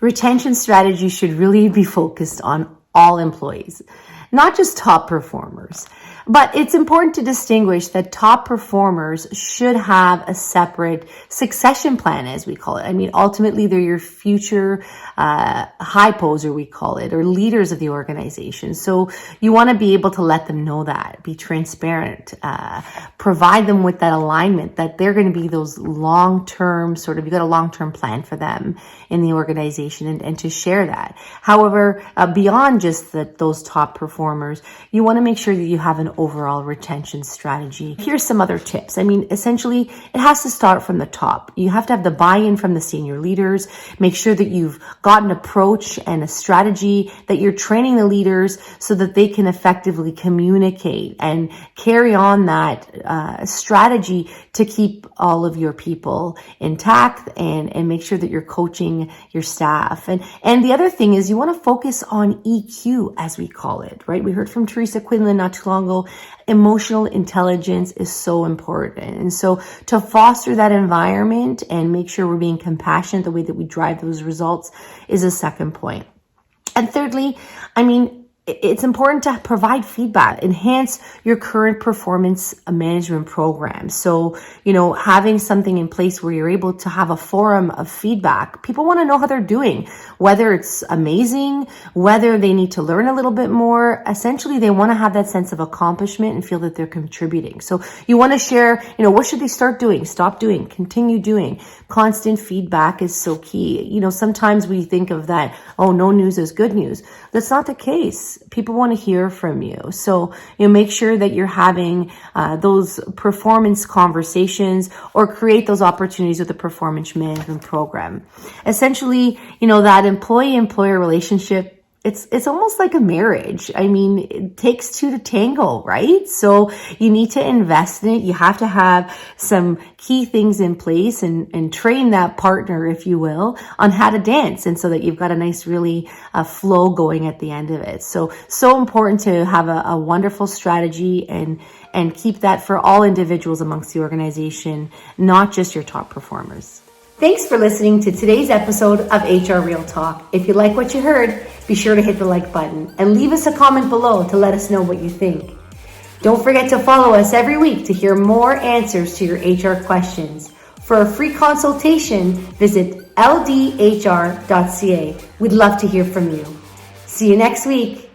Retention strategy should really be focused on all employees, not just top performers. But it's important to distinguish that top performers should have a separate succession plan, as we call it. I mean, ultimately, they're your future high poser, we call it, or leaders of the organization. So you want to be able to let them know that, be transparent, provide them with that alignment that they're going to be those long-term you got a long-term plan for them in the organization and to share that. However, beyond just those top performers, you want to make sure that you have an overall retention strategy. Here's some other tips. I mean, essentially, it has to start from the top. You have to have the buy-in from the senior leaders. Make sure that you've got an approach and a strategy, that you're training the leaders so that they can effectively communicate and carry on that strategy to keep all of your people intact and make sure that you're coaching your staff. And the other thing is you want to focus on EQ, as we call it, right? We heard from Teresa Quinlan not too long ago. Emotional intelligence is so important. And so to foster that environment and make sure we're being compassionate, the way that we drive those results is a second point. And thirdly, I mean, it's important to provide feedback, enhance your current performance management program. So, having something in place where you're able to have a forum of feedback. People want to know how they're doing, whether it's amazing, whether they need to learn a little bit more. Essentially, they want to have that sense of accomplishment and feel that they're contributing. So you want to share, what should they start doing, stop doing, continue doing. Constant feedback is so key. Sometimes we think of that, oh, no news is good news. That's not the case. People want to hear from you. So, make sure that you're having those performance conversations or create those opportunities with the performance management program. Essentially, that employee-employer relationship, it's almost like a marriage. I mean, it takes two to tango, right? So you need to invest in it. You have to have some key things in place and train that partner, if you will, on how to dance. And so that you've got a nice, really flow going at the end of it. So important to have a wonderful strategy and keep that for all individuals amongst the organization, not just your top performers. Thanks for listening to today's episode of HR Real Talk. If you like what you heard, be sure to hit the like button and leave us a comment below to let us know what you think. Don't forget to follow us every week to hear more answers to your HR questions. For a free consultation, visit ldhr.ca. We'd love to hear from you. See you next week.